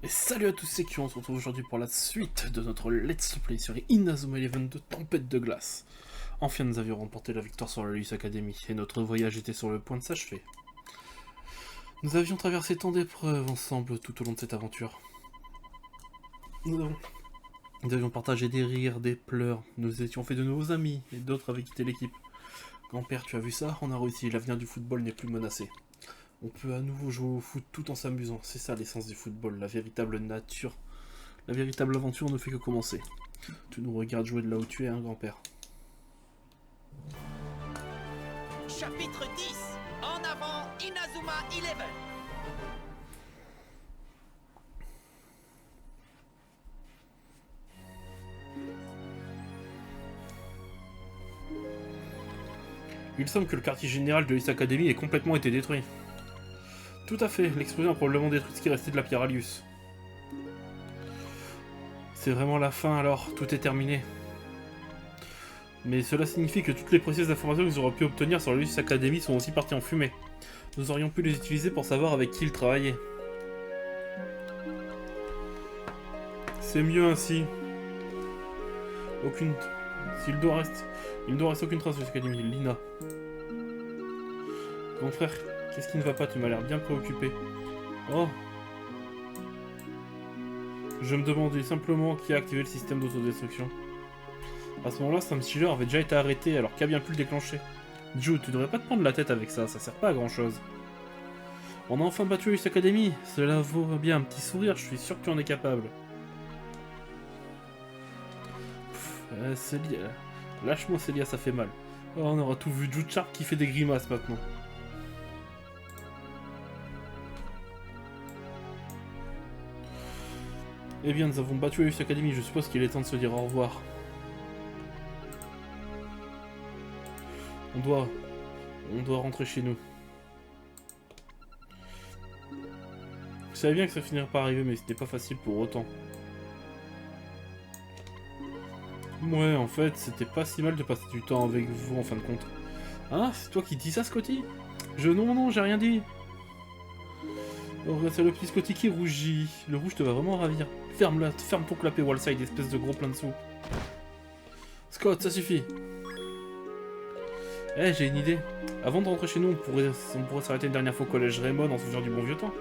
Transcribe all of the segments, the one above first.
Et salut à tous, c'est Q, on se retrouve aujourd'hui pour la suite de notre Let's Play sur Inazuma Eleven de Tempête de Glace. Enfin, nous avions remporté la victoire sur la Luis Academy, et notre voyage était sur le point de s'achever. Nous avions traversé tant d'épreuves ensemble tout au long de cette aventure. Nous avions partagé des rires, des pleurs, nous étions fait de nouveaux amis, et d'autres avaient quitté l'équipe. Grand-père, tu as vu ça? On a réussi, l'avenir du football n'est plus menacé. On peut à nouveau jouer au foot tout en s'amusant, c'est ça l'essence du football, la véritable nature. La véritable aventure ne fait que commencer. Tu nous regardes jouer de là où tu es, hein, grand-père. Chapitre 10. En avant, Inazuma Eleven. Il semble que le quartier général de l'East Academy ait complètement été détruit. Tout à fait, l'explosion a probablement détruit ce qui restait de la pierre Alius. C'est vraiment la fin alors, tout est terminé. Mais cela signifie que toutes les précieuses informations que nous aurions pu obtenir sur l'East Academy sont aussi parties en fumée. Nous aurions pu les utiliser pour savoir avec qui ils travaillaient. C'est mieux ainsi. Il doit rester aucune trace de l'East Academy. Lina. Grand frère, qu'est-ce qui ne va pas? Tu m'as l'air bien préoccupé. Oh. Je me demandais simplement qui a activé le système d'autodestruction. À ce moment-là, Sam Stiller avait déjà été arrêté, alors qui a bien pu le déclencher? Joe, tu devrais pas te prendre la tête avec ça sert pas à grand-chose. On a enfin battu l'East Academy, cela vaut bien un petit sourire, je suis sûr que tu en es capable. Célia... Lâche-moi Célia, ça fait mal. Oh, on aura tout vu, Joe Sharp qui fait des grimaces maintenant. Eh bien, nous avons battu l'East Academy, je suppose qu'il est temps de se dire au revoir. On doit rentrer chez nous. Je savais bien que ça finirait par arriver, mais c'était pas facile pour autant. Ouais, en fait, c'était pas si mal de passer du temps avec vous, en fin de compte. Hein? C'est toi qui dis ça, Scotty? Non, j'ai rien dit. Oh, c'est le petit Scotty qui rougit. Le rouge te va vraiment ravir. Ferme ton clapet, Wallside, espèce de gros plein de sous. Scott, ça suffit. Eh, j'ai une idée. Avant de rentrer chez nous, on pourrait s'arrêter une dernière fois au collège Raymond en se faisant du bon vieux temps.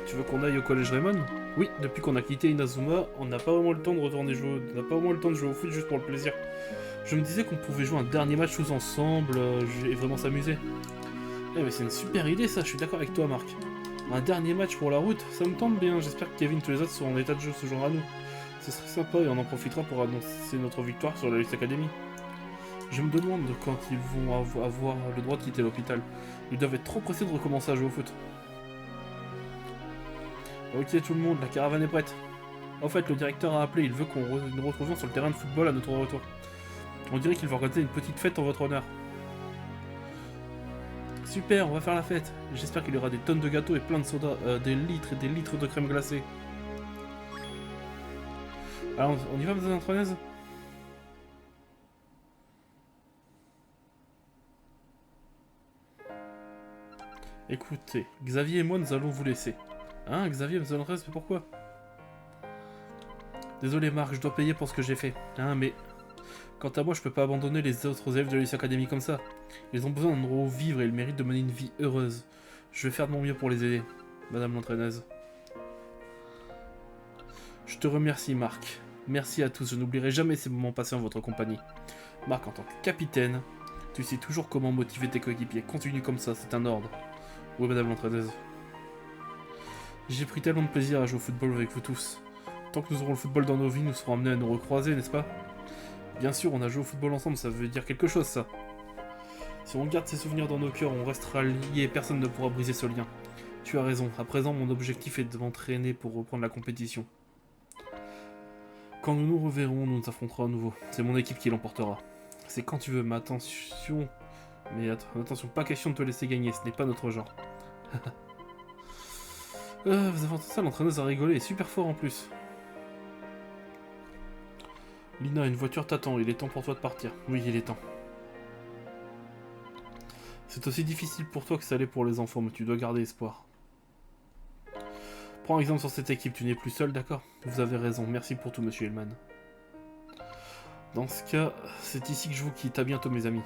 Tu veux qu'on aille au collège Raymond? Oui, depuis qu'on a quitté Inazuma, on n'a pas vraiment le temps de retourner jouer. On n'a pas vraiment le temps de jouer au foot juste pour le plaisir. Je me disais qu'on pouvait jouer un dernier match tous ensemble et vraiment s'amuser. Eh mais c'est une super idée ça, je suis d'accord avec toi Marc. Un dernier match pour la route, ça me tente bien. J'espère que Kevin et tous les autres seront en état de jeu ce jour à nous. Ce serait sympa et on en profitera pour annoncer notre victoire sur la Luis Academy. Je me demande quand ils vont avoir le droit de quitter l'hôpital. Ils doivent être trop pressés de recommencer à jouer au foot. Ok tout le monde, la caravane est prête. En fait, le directeur a appelé, il veut qu'on nous retrouvions sur le terrain de football à notre retour. On dirait qu'il va organiser une petite fête en votre honneur. Super, on va faire la fête. J'espère qu'il y aura des tonnes de gâteaux et plein de sodas, des litres et des litres de crème glacée. Alors, on y va, Madame Antoinaise? Écoutez, Xavier et moi, nous allons vous laisser. Hein, Xavier, Madame Antoinaise, mais pourquoi? Désolé, Marc, je dois payer pour ce que j'ai fait. Hein, mais... Quant à moi, je peux pas abandonner les autres élèves de l'Elysium Academy comme ça. Ils ont besoin d'un endroit où vivre et ils méritent de mener une vie heureuse. Je vais faire de mon mieux pour les aider, Madame l'entraîneuse. Je te remercie, Marc. Merci à tous, je n'oublierai jamais ces moments passés en votre compagnie. Marc, en tant que capitaine, tu sais toujours comment motiver tes coéquipiers. Continue comme ça, c'est un ordre. Oui, Madame l'entraîneuse. J'ai pris tellement de plaisir à jouer au football avec vous tous. Tant que nous aurons le football dans nos vies, nous serons amenés à nous recroiser, n'est-ce pas? Bien sûr, on a joué au football ensemble, ça veut dire quelque chose, ça. Si on garde ces souvenirs dans nos cœurs, on restera liés et personne ne pourra briser ce lien. Tu as raison, à présent, mon objectif est de m'entraîner pour reprendre la compétition. Quand nous nous reverrons, nous nous affronterons à nouveau. C'est mon équipe qui l'emportera. C'est quand tu veux, mais attention... attention, pas question de te laisser gagner, ce n'est pas notre genre. Vous avez entendu ça, l'entraîneuse a rigolé, et super fort en plus. Lina, une voiture t'attend, il est temps pour toi de partir. Oui, il est temps. C'est aussi difficile pour toi que ça l'est pour les enfants, mais tu dois garder espoir. Prends exemple sur cette équipe, tu n'es plus seul, d'accord? Vous avez raison, merci pour tout, monsieur Hellman. Dans ce cas, c'est ici que je vous quitte. À bientôt, mes amis.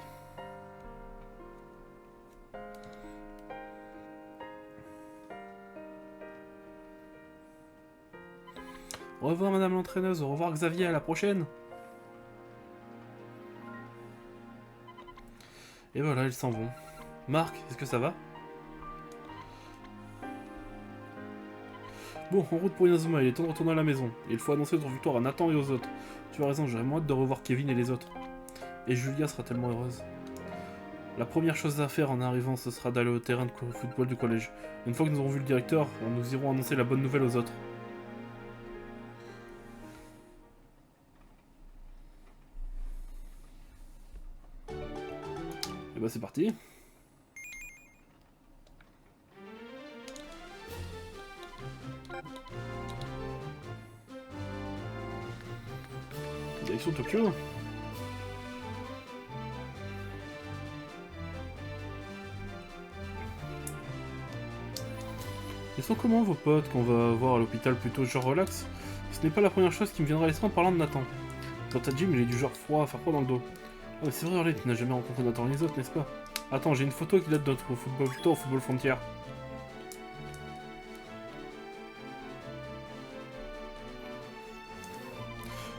Au revoir, madame l'entraîneuse. Au revoir, Xavier. À la prochaine. Et voilà, ils s'en vont. Marc, est-ce que ça va? Bon, en route pour Inazuma, il est temps de retourner à la maison. Et il faut annoncer notre victoire à Nathan et aux autres. Tu as raison, j'ai vraiment hâte de revoir Kevin et les autres. Et Julia sera tellement heureuse. La première chose à faire en arrivant, ce sera d'aller au terrain de football du collège. Une fois que nous aurons vu le directeur, nous irons annoncer la bonne nouvelle aux autres. Et bah c'est parti. Direction Tokyo. Ils sont comment vos potes qu'on va voir à l'hôpital, plutôt genre relax? Ce n'est pas la première chose qui me viendra à l'esprit en parlant de Nathan. Dans ta gym, il est du genre froid, faire froid dans le dos. Ah mais c'est vrai, Harley, tu n'as jamais rencontré Nathan les autres, n'est-ce pas? Attends, j'ai une photo qui date de notre football tour au Football Frontier.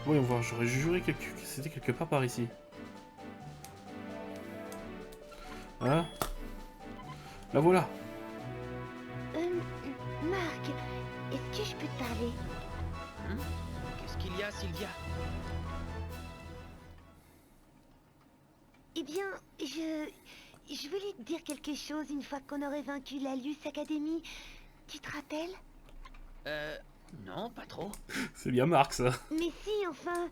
Voyons voir, j'aurais juré que c'était quelque part par ici. Voilà. La voilà. Marc, est-ce que je peux te parler? Qu'est-ce qu'il y a, Sylvia? Eh bien, je voulais te dire quelque chose une fois qu'on aurait vaincu la Luce Academy. Tu te rappelles? Non, pas trop. C'est bien Marc, ça. Mais si, enfin...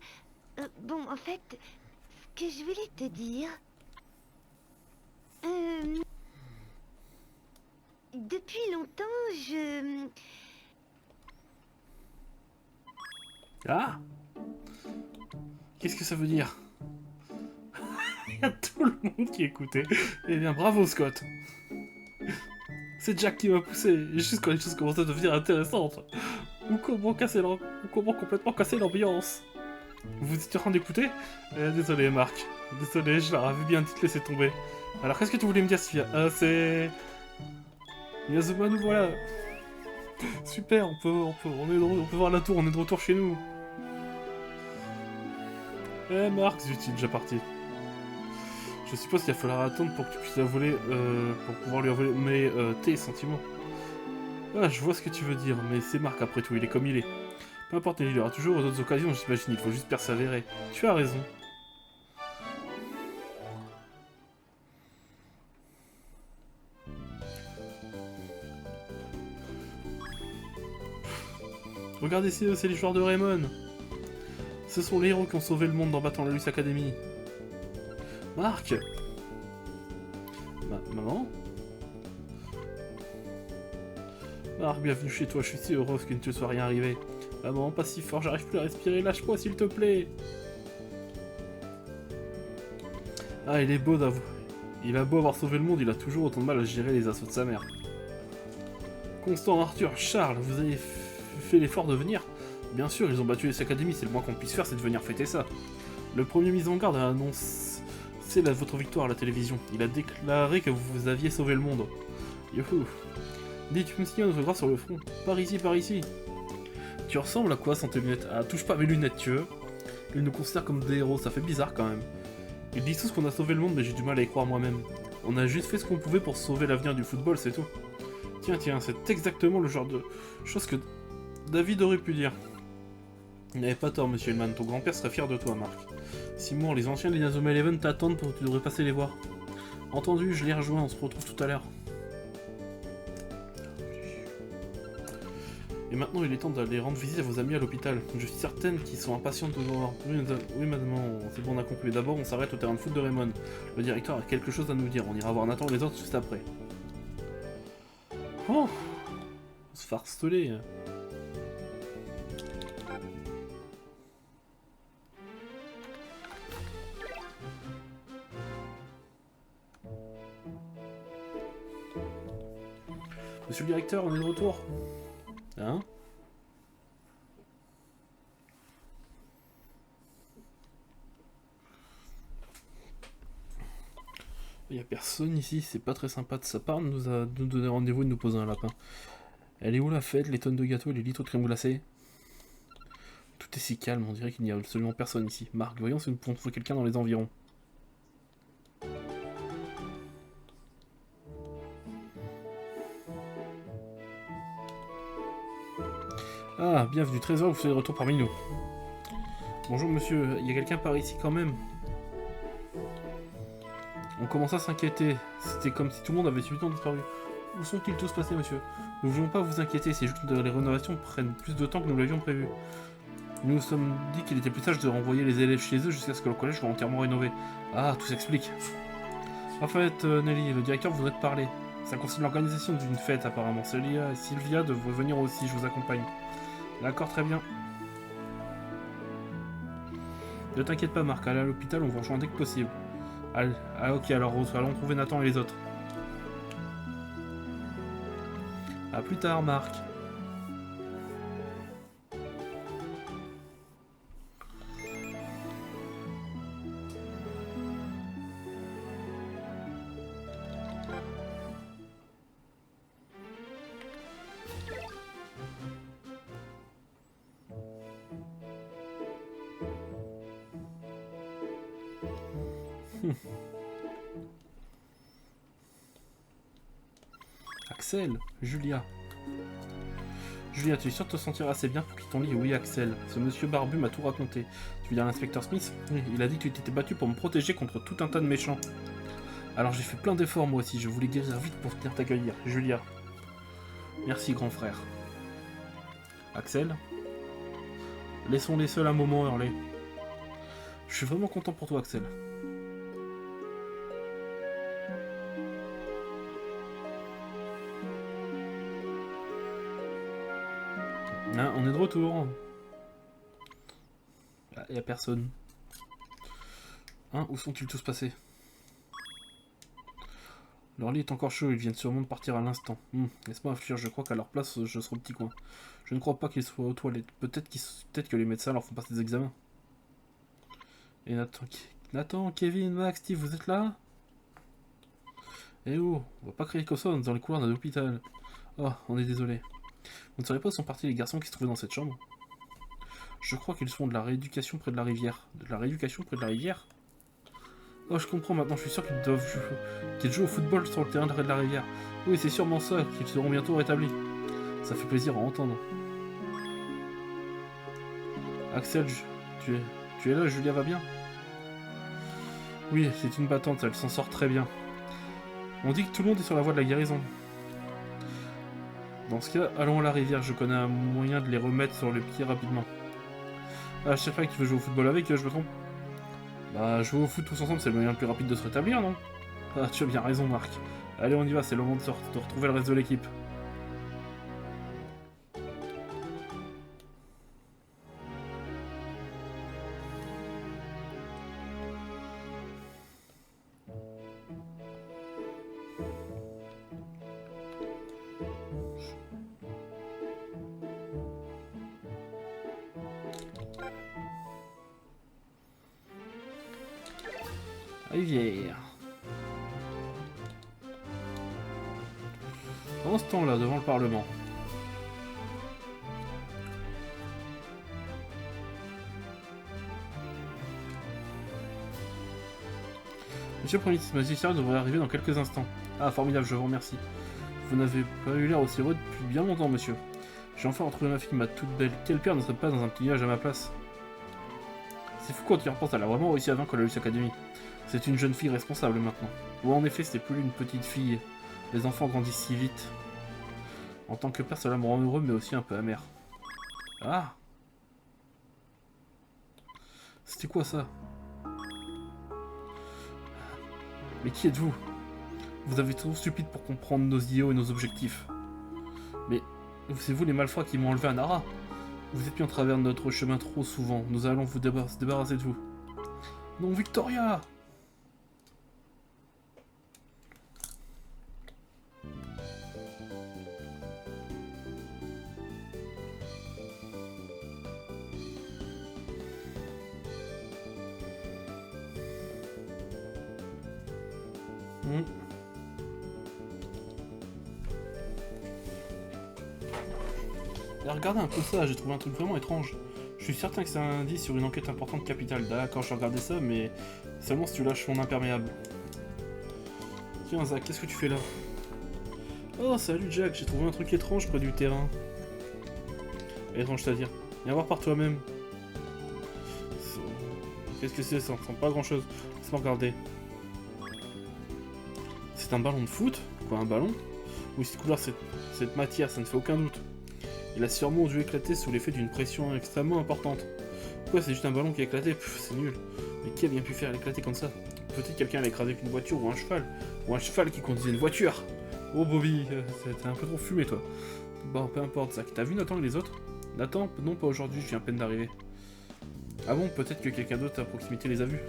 bon, en fait, ce que je voulais te dire... depuis longtemps, Ah? Qu'est-ce que ça veut dire? Il y a tout le monde qui écoutait. Eh bien, bravo, Scott. C'est Jack qui m'a poussé, et juste quand les choses commencent à devenir intéressantes. Ou comment complètement casser l'ambiance. Vous étiez en train d'écouter? Désolé, Marc. Désolé, je leur avais bien dit de laisser tomber. Alors, qu'est-ce que tu voulais me dire, Sylvia? C'est... Inazuma, nous voilà. Super, on peut voir la tour, on est de retour chez nous. Eh, Marc, zut, il est déjà parti. Je suppose qu'il va falloir attendre pour que tu puisses voler, pour pouvoir lui avouer tes sentiments. Ah, je vois ce que tu veux dire, mais c'est Marc après tout, il est comme il est. Peu importe, il y aura toujours d'autres occasions, j'imagine, il faut juste persévérer. Tu as raison. Regardez, c'est les joueurs de Raymond. Ce sont les héros qui ont sauvé le monde en battant la Luce Academy. Marc! Maman? Marc, bienvenue chez toi, je suis si heureuse qu'il ne te soit rien arrivé. Maman, pas si fort, j'arrive plus à respirer, lâche-moi s'il te plaît! Ah, il est beau d'avouer. Il a beau avoir sauvé le monde, il a toujours autant de mal à gérer les assauts de sa mère. Constant, Arthur, Charles, vous avez fait l'effort de venir? Bien sûr, ils ont battu les académies, c'est le moins qu'on puisse faire, c'est de venir fêter ça. Le premier mis en garde a annoncé votre victoire à la télévision. Il a déclaré que vous aviez sauvé le monde. Youhou. Dites-moi si un autographe sur le front. Par ici, par ici. Tu ressembles à quoi sans tes lunettes? Ah, touche pas à mes lunettes, tu veux? Ils nous considèrent comme des héros, ça fait bizarre quand même. Ils disent tous qu'on a sauvé le monde, mais j'ai du mal à y croire moi-même. On a juste fait ce qu'on pouvait pour sauver l'avenir du football, c'est tout. Tiens, c'est exactement le genre de chose que David aurait pu dire. Il n'avait pas tort, monsieur Hellman, ton grand-père serait fier de toi, Marc. Simon, les anciens de l'Inazuma Eleven t'attendent pour que tu devrais passer les voir. Entendu, je les rejoins, on se retrouve tout à l'heure. Et maintenant, il est temps d'aller rendre visite à vos amis à l'hôpital. Je suis certaine qu'ils sont impatients de vous voir. Oui, madame, c'est bon, on a conclu. D'abord, on s'arrête au terrain de foot de Raymond. Le directeur a quelque chose à nous dire. On ira voir Nathan et les autres juste après. Oh, on se farceler. Monsieur le directeur, on est de retour. Hein? Il y a personne ici, c'est pas très sympa de sa part de nous donner rendez-vous et de nous poser un lapin. Elle est où la fête, les tonnes de gâteaux et les litres de crème glacée? Tout est si calme, on dirait qu'il n'y a absolument personne ici. Marc, voyons si nous pouvons trouver quelqu'un dans les environs. Ah, bienvenue, très heureux que vous soyez de retour parmi nous. Bonjour monsieur, il y a quelqu'un par ici quand même? On commence à s'inquiéter. C'était comme si tout le monde avait subitement disparu. Où sont-ils tous passés, monsieur? Nous ne voulons pas vous inquiéter, c'est juste que les rénovations prennent plus de temps que nous l'avions prévu. Nous nous sommes dit qu'il était plus sage de renvoyer les élèves chez eux jusqu'à ce que le collège soit entièrement rénové. Ah, tout s'explique. En fait, Nelly, le directeur voudrait te parler. Ça concerne l'organisation d'une fête, apparemment. Sylvia devrait venir aussi, je vous accompagne. D'accord, très bien. Ne t'inquiète pas, Marc, allez à l'hôpital, on vous rejoint dès que possible. Allez, ah ok, alors allons trouver Nathan et les autres. A plus tard, Marc. Axel, Julia. Julia, tu es sûre de te sentir assez bien pour quitter ton lit? Oui, Axel. Ce monsieur barbu m'a tout raconté. Tu veux dire l'inspecteur Smith? Oui, il a dit que tu t'étais battu pour me protéger contre tout un tas de méchants. Alors j'ai fait plein d'efforts moi aussi, je voulais guérir vite pour venir t'accueillir. Julia. Merci, grand frère. Axel? Laissons-les seuls un moment, Hurley. Je suis vraiment content pour toi, Axel. Hein, on est de retour. Ah, y a personne. Hein, où sont-ils tous passés? Leur lit est encore chaud, ils viennent sûrement de partir à l'instant. Laisse-moi réfléchir, je crois qu'à leur place, je serai au petit coin. Je ne crois pas qu'ils soient aux toilettes. Peut-être que les médecins leur font passer des examens. Et Nathan, Kevin, Max, Steve, vous êtes là? Eh oh, on va pas crier comme ça dans les couloirs d'un hôpital. Oh, on est désolé. Vous ne savez pas où sont partis les garçons qui se trouvaient dans cette chambre? Je crois qu'ils font de la rééducation près de la rivière. De la rééducation près de la rivière? Oh, je comprends maintenant, je suis sûr qu'ils jouent au football sur le terrain de la rivière. Oui, c'est sûrement ça, qu'ils seront bientôt rétablis. Ça fait plaisir à entendre. Axel, tu es là, Julia va bien? Oui, c'est une battante, elle s'en sort très bien. On dit que tout le monde est sur la voie de la guérison. Dans ce cas, allons à la rivière, je connais un moyen de les remettre sur le pied rapidement. Ah, je sais pas qui veut jouer au football avec, je me trompe. Bah, jouer au foot tous ensemble, c'est le moyen le plus rapide de se rétablir, non? Ah, tu as bien raison, Marc. Allez, on y va, c'est le moment de retrouver le reste de l'équipe. Rivière. Pendant ce temps-là, devant le Parlement. Monsieur le Premier ministre, magistrat devrait arriver dans quelques instants. Ah, formidable, je vous remercie. Vous n'avez pas eu l'air aussi heureux depuis bien longtemps, monsieur. J'ai enfin retrouvé ma fille, ma toute belle. Quel père ne serait pas dans un petit village à ma place? C'est fou quand tu y repenses, elle a vraiment réussi à vaincre la Luce Academy. C'est une jeune fille responsable maintenant. Ou en effet, c'était plus une petite fille. Les enfants grandissent si vite. En tant que père, cela me rend heureux, mais aussi un peu amer. Ah! C'était quoi ça? Mais qui êtes-vous? Vous avez trop stupide pour comprendre nos idéaux et nos objectifs. Mais c'est vous les malfrats qui m'ont enlevé à Nara. Vous êtes mis en travers de notre chemin trop souvent. Nous allons vous débarrasser de vous. Non, Victoria! Et regardez un peu ça, j'ai trouvé un truc vraiment étrange. Je suis certain que c'est un indice sur une enquête importante capitale. D'accord, je vais regarder ça, mais seulement si tu lâches mon imperméable. Tiens, Zach, qu'est-ce que tu fais là? Oh, salut Jack, j'ai trouvé un truc étrange près du terrain. Étrange, c'est-à-dire? Viens voir par toi-même. Qu'est-ce que c'est? Ça ressemble pas à grand-chose. Laisse-moi regarder. C'est un ballon de foot? Quoi, un ballon? Oui, cette couleur, cette matière, ça ne fait aucun doute. Il a sûrement dû éclater sous l'effet d'une pression extrêmement importante. Pourquoi c'est juste un ballon qui a éclaté? C'est nul. Mais qui a bien pu faire l'éclater comme ça? Peut-être quelqu'un l'a écrasé avec une voiture ou un cheval. Ou un cheval qui conduisait une voiture. Oh Bobby, t'es un peu trop fumé toi. Bon, peu importe, Zach. T'as vu Nathan et les autres? Nathan? Non, pas aujourd'hui, je viens à peine d'arriver. Ah bon, peut-être que quelqu'un d'autre à proximité les a vus.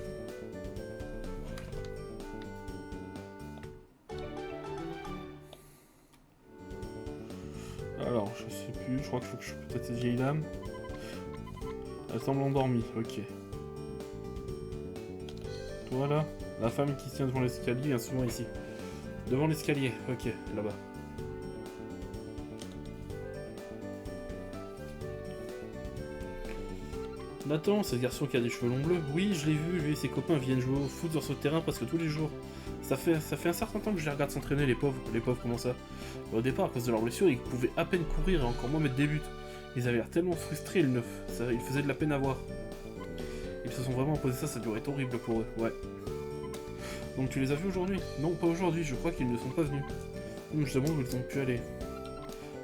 Alors, je sais plus, je crois qu'il faut que je... Peut-être cette vieille dame. Elle semble endormie, ok. Toi là, la femme qui se tient devant l'escalier vient souvent ici. Devant l'escalier, ok, là-bas. Nathan, c'est ce garçon qui a des cheveux longs bleus. Oui, je l'ai vu, lui et ses copains viennent jouer au foot sur ce terrain presque tous les jours. Ça fait un certain temps que je les regarde s'entraîner, les pauvres. Les pauvres, comment ça? Au départ, à cause de leurs blessures, ils pouvaient à peine courir et encore moins mettre des buts. Ils avaient l'air tellement frustrés, ils faisaient de la peine à voir. Ils se sont vraiment imposés ça, ça doit être horrible pour eux, ouais. Donc tu les as vus aujourd'hui? Non, pas aujourd'hui, je crois qu'ils ne sont pas venus. Je demande où ils ont pu aller.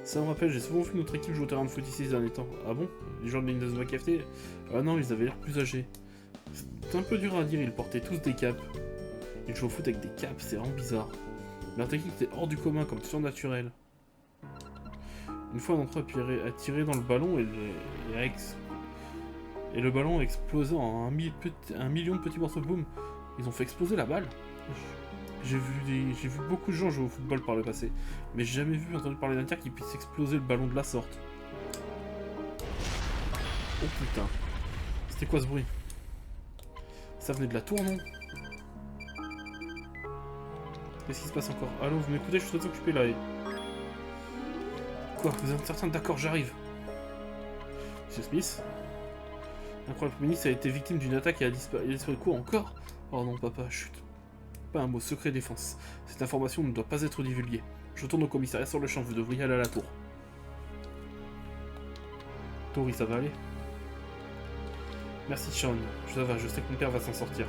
Ça me rappelle, j'ai souvent vu notre équipe jouer au terrain de foot ici ces derniers temps. Ah bon? Les gens de l'Inazuma KFT? Ah non, ils avaient l'air plus âgés. C'est un peu dur à dire, ils portaient tous des capes. Ils jouent au foot avec des capes, c'est vraiment bizarre. Leur technique était hors du commun, comme surnaturelle. Une fois, un d'entre eux a tiré dans le ballon et le ballon a explosé en un million de petits morceaux de boum. Ils ont fait exploser la balle. J'ai vu beaucoup de gens jouer au football par le passé, mais j'ai jamais entendu parler d'un tir qui puisse exploser le ballon de la sorte. Oh putain. C'était quoi ce bruit? Ça venait de la tour, non? Qu'est-ce qui se passe encore? Allô, vous m'écoutez? Je suis très occupé là. Quoi? Vous êtes certain? D'accord, j'arrive. Monsieur Smith? L'incroyable ministre a été victime d'une attaque et a disparu. Quoi encore? Oh non, papa, chut. Pas un mot, secret défense. Cette information ne doit pas être divulguée. Je tourne au commissariat sur le champ, vous devriez aller à la tour. Tori, ça va aller? Merci Sean, ça va, je sais que mon père va s'en sortir.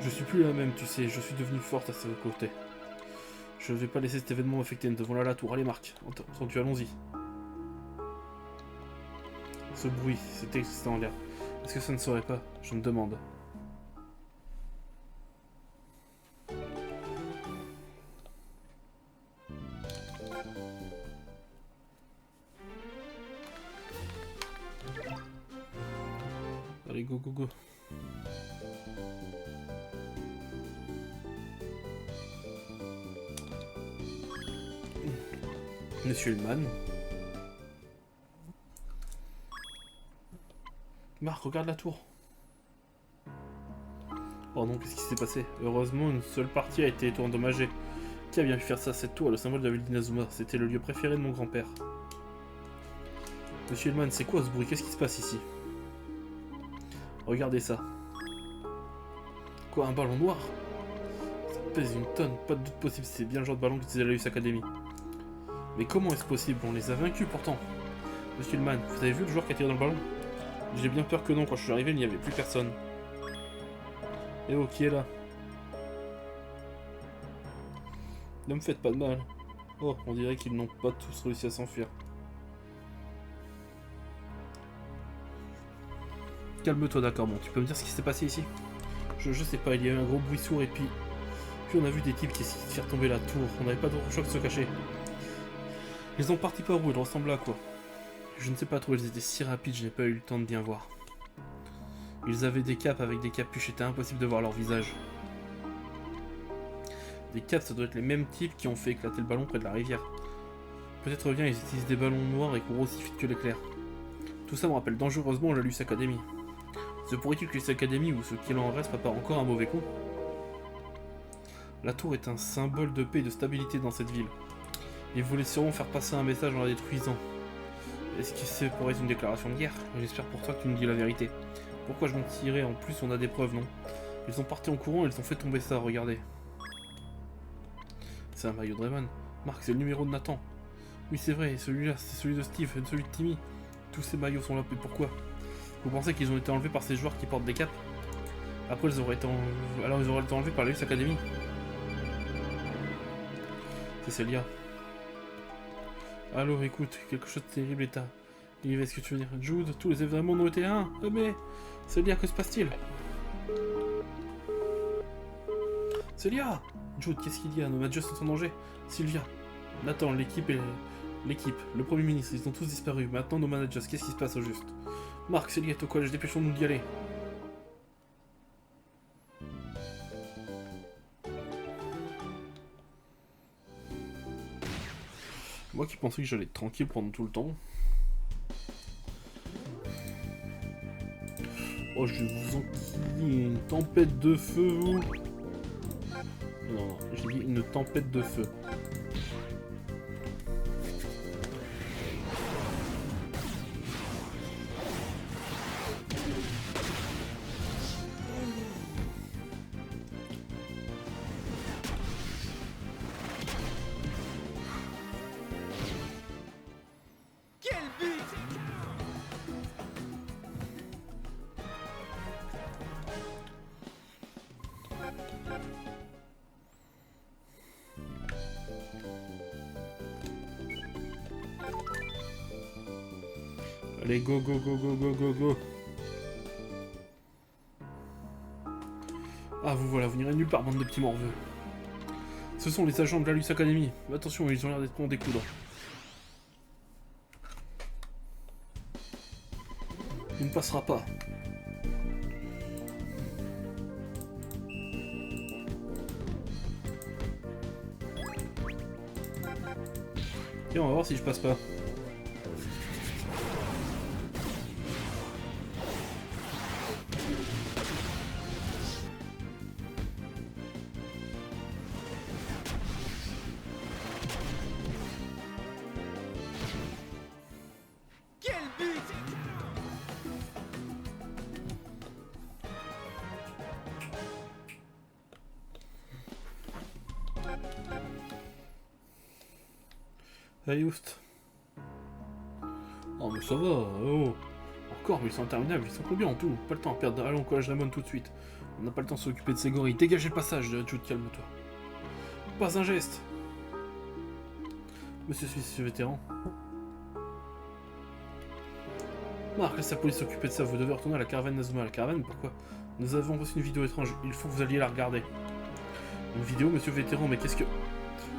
Je suis plus la même, tu sais, je suis devenu forte à ses côtés. Je vais pas laisser cet événement m'affecter, nous devons aller à la tour. Allez Marc, entendu, allons-y. Ce bruit, c'était excitant en l'air. Est-ce que ça ne serait pas? Je me demande. Allez, go, go, go. Monsieur Hillman. Marc, regarde la tour. Oh non, qu'est-ce qui s'est passé? Heureusement, une seule partie a été endommagée. Qui a bien pu faire ça? Cette tour est le symbole de la ville d'Inazuma. C'était le lieu préféré de mon grand-père. Monsieur Hillman, c'est quoi ce bruit? Qu'est-ce qui se passe ici? Regardez ça. Quoi, un ballon noir? Ça pèse une tonne, pas de doute possible, c'est bien le genre de ballon qu'utilisait la Luce Academy. Mais comment est-ce possible? On les a vaincus pourtant. Monsieur Hillman, vous avez vu le joueur qui a tiré dans le ballon? J'ai bien peur que non, quand je suis arrivé, il n'y avait plus personne. Eh oh, qui est là? Ne me faites pas de mal. Oh, on dirait qu'ils n'ont pas tous réussi à s'enfuir. Calme-toi, d'accord, bon, tu peux me dire ce qui s'est passé ici? Je sais pas, il y a eu un gros bruit sourd et puis on a vu des types qui essayaient de faire tomber la tour. On n'avait pas de choix de se cacher. Ils ont parti par où? Ils ressemblaient à quoi? Je ne sais pas trop, ils étaient si rapides, je n'ai pas eu le temps de bien voir. Ils avaient des capes avec des capuches, c'était impossible de voir leur visage. Des capes, ça doit être les mêmes types qui ont fait éclater le ballon près de la rivière. Peut-être bien ils utilisent des ballons noirs et courent aussi vite que l'éclair. Tout ça me rappelle dangereusement la Luce Academy. Se pourrait-il que Luce Academy ou ce qu'il en reste prépare encore un mauvais coup? La tour est un symbole de paix et de stabilité dans cette ville. Il voulait sûrement faire passer un message en la détruisant. Est-ce que c'est pour être une déclaration de guerre? J'espère pour toi que tu me dis la vérité. Pourquoi je mentirais? En plus, on a des preuves, non? Ils sont partis en courant et ils ont fait tomber ça, regardez. C'est un maillot de Raymond. Marc, c'est le numéro de Nathan. Oui, c'est vrai, celui-là, c'est celui de Steve, et celui de Timmy. Tous ces maillots sont là, mais pourquoi? Vous pensez qu'ils ont été enlevés par ces joueurs qui portent des capes? Après, ils auraient été enlevés par la Luce Academy. C'est Célia. Allô, écoute, quelque chose de terrible est arrivé, est-ce que tu veux dire? Jude, tous les événements ont été un. Mais Célia, que se passe-t-il? Célia! Jude, qu'est-ce qu'il y a? Nos managers sont en danger. Sylvia, Nathan, l'équipe, le premier ministre, ils ont tous disparu. Maintenant, nos managers, qu'est-ce qui se passe au juste? Marc, Célia est au collège, dépêchons-nous d'y aller. Moi qui pensais que j'allais être tranquille pendant tout le temps. Oh, je vais vous enquiller une tempête de feu, vous. Non, j'ai dit une tempête de feu. Allez, go, go, go, go, go, go, go. Ah, vous voilà, vous n'irez nulle part, bande de petits morveux. Ce sont les agents de la Luce Academy. Attention, ils ont l'air d'être pour en découdre. Il ne passera pas. Et on va voir si je passe pas. Allez, oust. Oh, mais ça va, oh. Encore, mais ils sont interminables, ils sont combien en tout? Pas le temps à perdre. Allons au collège Raymond tout de suite. On n'a pas le temps de s'occuper de ces gorilles. Dégagez le passage, Jude, calme-toi. Pas un geste. Monsieur Suisse, vétéran. Marc, laisse la police s'occuper de ça. Vous devez retourner à la caravane Nazuma. La caravane, pourquoi? Nous avons reçu une vidéo étrange. Il faut que vous alliez la regarder. Une vidéo, monsieur vétéran, mais qu'est-ce que...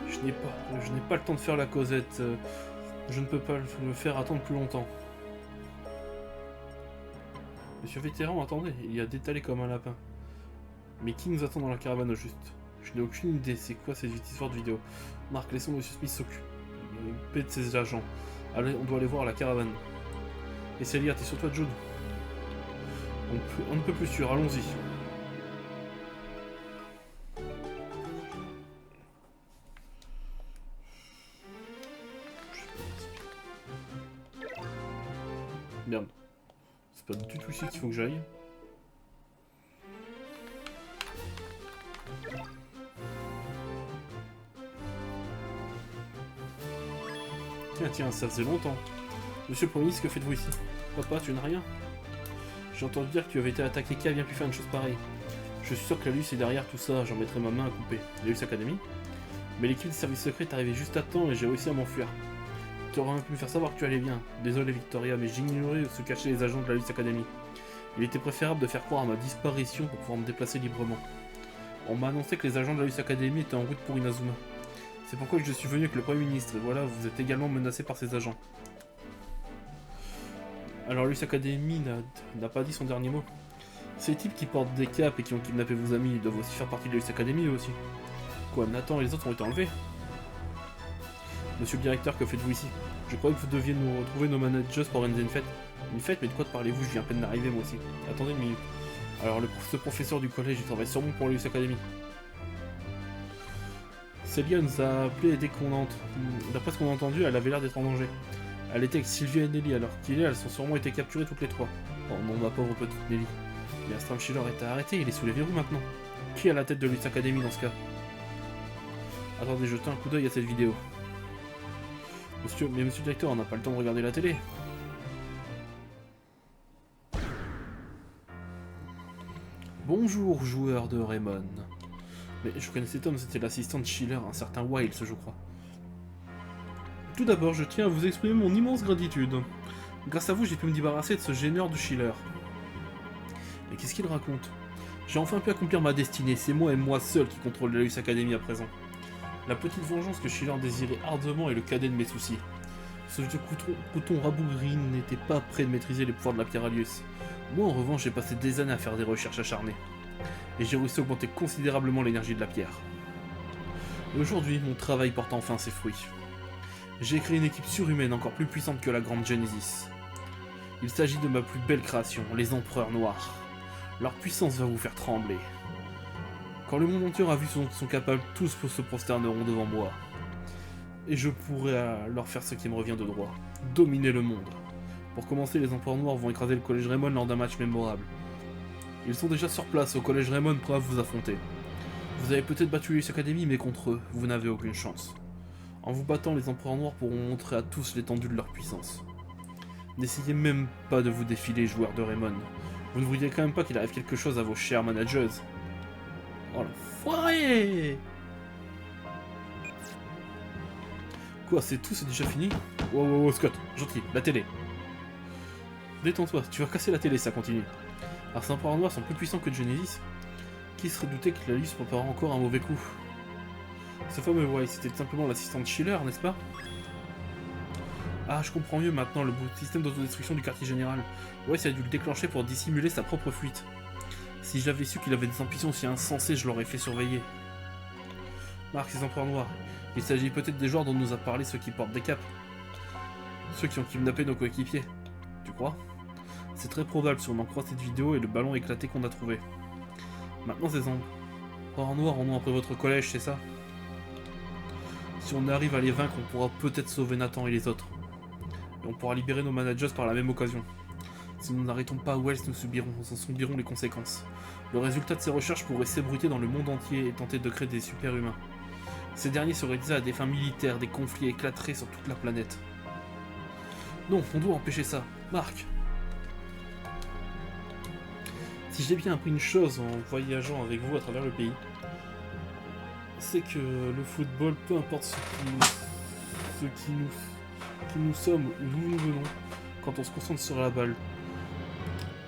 Je n'ai pas le temps de faire la causette. Je ne peux pas me faire attendre plus longtemps. Monsieur vétéran, attendez, il y a détalé comme un lapin. Mais qui nous attend dans la caravane au juste? Je n'ai aucune idée, c'est quoi cette histoire de vidéo? Marc, laissons monsieur Smith s'occuper de ses agents. Allez, on doit aller voir la caravane. Et Célia, t'es sur toi, Jude? On ne peut plus sûr, allons-y. Merde. C'est pas du tout ici qu'il faut que j'aille. Tiens, ça faisait longtemps. Monsieur le Premier ministre, que faites-vous ici? Papa, tu n'as rien? J'ai entendu dire que tu avais été attaqué, qui a bien pu faire une chose pareille? Je suis sûr que la Luce est derrière tout ça, j'en mettrai ma main à couper. La Luce Academy? Mais l'équipe des services secrets est arrivée juste à temps et j'ai réussi à m'enfuir. Tu aurais pu me faire savoir que tu allais bien. Désolé Victoria, mais j'ignorais où se cachaient les agents de la Luce Academy. Il était préférable de faire croire à ma disparition pour pouvoir me déplacer librement. On m'a annoncé que les agents de la Luce Academy étaient en route pour Inazuma. C'est pourquoi je suis venu avec le Premier ministre, et voilà, vous êtes également menacé par ces agents. Alors Luce Academy n'a pas dit son dernier mot. Ces types qui portent des capes et qui ont kidnappé vos amis, ils doivent aussi faire partie de la Luce Academy eux aussi. Quoi, Nathan et les autres ont été enlevés? Monsieur le directeur, que faites-vous ici? Je croyais que vous deviez nous retrouver nos managers pour organiser une fête. Une fête? Mais de quoi parlez-vous? Je viens à peine d'arriver moi aussi. Attendez une minute. Alors ce professeur du collège, il travaille sûrement pour la Luce Academy. Celia nous a appelé dès qu'on a d'après ce qu'on a entendu, elle avait l'air d'être en danger. Elle était avec Sylvia et Nelly, alors qu'il est, elles ont sûrement été capturées toutes les trois. Oh non, ma pauvre petite Nelly. Mais Astram Schiller est arrêté, il est sous les verrous maintenant. Qui est à la tête de Luce Academy dans ce cas? Attendez, jetez un coup d'œil à cette vidéo. Monsieur le directeur, on n'a pas le temps de regarder la télé. Bonjour, joueur de Raymond. Mais je connais cet homme, c'était l'assistant de Schiller, un certain Wiles, je crois. Tout d'abord, je tiens à vous exprimer mon immense gratitude. Grâce à vous, j'ai pu me débarrasser de ce gêneur de Schiller. Mais qu'est-ce qu'il raconte? J'ai enfin pu accomplir ma destinée, c'est moi et moi seul qui contrôle la Luce Academy à présent. La petite vengeance que Schiller désirait ardemment est le cadet de mes soucis. Ce vieux couton rabougri n'était pas prêt de maîtriser les pouvoirs de la pierre Alius. Moi en revanche, j'ai passé des années à faire des recherches acharnées. Et j'ai réussi à augmenter considérablement l'énergie de la pierre. Et aujourd'hui, mon travail porte enfin ses fruits. J'ai créé une équipe surhumaine encore plus puissante que la grande Genesis. Il s'agit de ma plus belle création, les Empereurs Noirs. Leur puissance va vous faire trembler. Quand le monde entier aura vu ce dont ils sont capables, tous se prosterneront devant moi. Et je pourrai leur faire ce qui me revient de droit, dominer le monde. Pour commencer, les Empereurs Noirs vont écraser le Collège Raymond lors d'un match mémorable. Ils sont déjà sur place au Collège Raymond prêts à vous affronter. Vous avez peut-être battu Luce Academy, mais contre eux, vous n'avez aucune chance. En vous battant, les Empereurs Noirs pourront montrer à tous l'étendue de leur puissance. N'essayez même pas de vous défiler, joueurs de Raymond. Vous ne voudriez quand même pas qu'il arrive quelque chose à vos chers managers. Oh l'enfoiré! Quoi, c'est tout, c'est déjà fini? Wow, Scott, gentil, la télé. Détends-toi, tu vas casser la télé, ça continue. Alors ces Empereurs Noirs sont plus puissants que Genesis. Qui serait douté que la Luce préparera encore un mauvais coup? Ce fameux White, c'était simplement l'assistant de Schiller, n'est-ce pas? Ah, je comprends mieux maintenant le système d'autodestruction du quartier général. White a dû le déclencher pour dissimuler sa propre fuite. Si j'avais su qu'il avait des ambitions si insensées, je l'aurais fait surveiller. Marc, ces Empereurs Noirs. Il s'agit peut-être des joueurs dont nous a parlé ceux qui portent des capes. Ceux qui ont kidnappé nos coéquipiers. Tu crois? C'est très probable si on en croit cette vidéo et le ballon éclaté qu'on a trouvé. Maintenant, ces Empereurs Noirs en ont après votre collège, c'est ça? Si on arrive à les vaincre, on pourra peut-être sauver Nathan et les autres. Et on pourra libérer nos managers par la même occasion. Si nous n'arrêtons pas Wells, nous en subirons les conséquences. Le résultat de ces recherches pourrait s'ébruiter dans le monde entier et tenter de créer des super-humains. Ces derniers seraient utilisés à des fins militaires, des conflits éclateraient sur toute la planète. Non, on doit empêcher ça. Marc! Si j'ai bien appris une chose en voyageant avec vous à travers le pays, c'est que le football, peu importe qui nous sommes ou d'où nous venons, quand on se concentre sur la balle,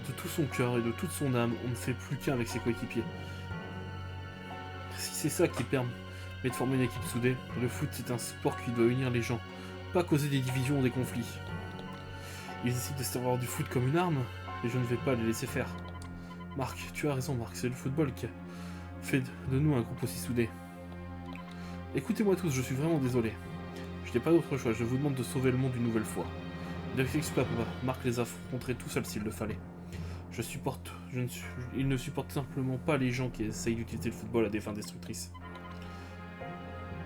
de tout son cœur et de toute son âme, on ne fait plus qu'un avec ses coéquipiers. Si c'est ça qui permet de former une équipe soudée, le foot c'est un sport qui doit unir les gens, pas causer des divisions ou des conflits. Ils décident de servir du foot comme une arme, et je ne vais pas les laisser faire. Marc, tu as raison Marc, c'est le football qui a fait de nous un groupe aussi soudé. Écoutez-moi tous, je suis vraiment désolé. Je n'ai pas d'autre choix, je vous demande de sauver le monde une nouvelle fois. Ne t'excuse pas, papa. Marc les affronterait tout seul s'il le fallait. Il ne supporte simplement pas les gens qui essayent d'utiliser le football à des fins destructrices.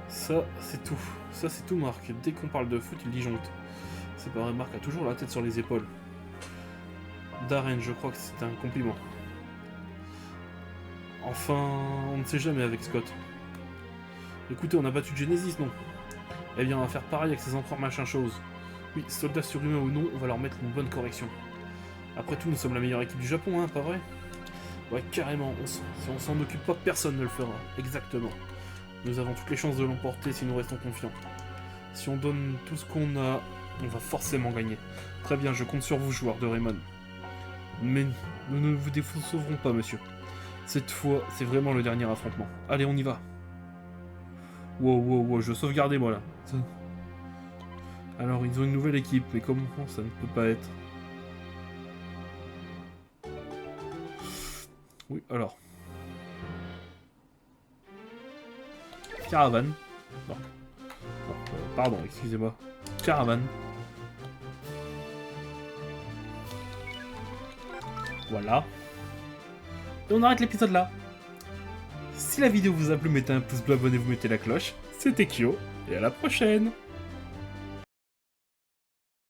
Ça, c'est tout. Ça, c'est tout, Marc. Dès qu'on parle de foot, il disjoncte. C'est pas vrai, Marc a toujours la tête sur les épaules. Darren, je crois que c'est un compliment. Enfin, on ne sait jamais avec Scott. Écoutez, on a battu Genesis, non? Eh bien, on va faire pareil avec ces empereurs machin chose. Oui, soldats surhumains ou non, on va leur mettre une bonne correction. Après tout, nous sommes la meilleure équipe du Japon, hein, pas vrai? Ouais, carrément. Si on s'en occupe pas, personne ne le fera. Exactement. Nous avons toutes les chances de l'emporter si nous restons confiants. Si on donne tout ce qu'on a, on va forcément gagner. Très bien, je compte sur vous, joueurs de Raymond. Mais nous ne vous décevrons pas, monsieur. Cette fois, c'est vraiment le dernier affrontement. Allez, on y va. Wow, je sauvegardais moi là. Alors, ils ont une nouvelle équipe, mais comment ça ne peut pas être? Oui, alors. Caravane. Non. Pardon, excusez-moi. Caravane. Voilà. Et on arrête l'épisode là. Si la vidéo vous a plu, mettez un pouce bleu, abonnez-vous, mettez la cloche. C'était Kyo, et à la prochaine!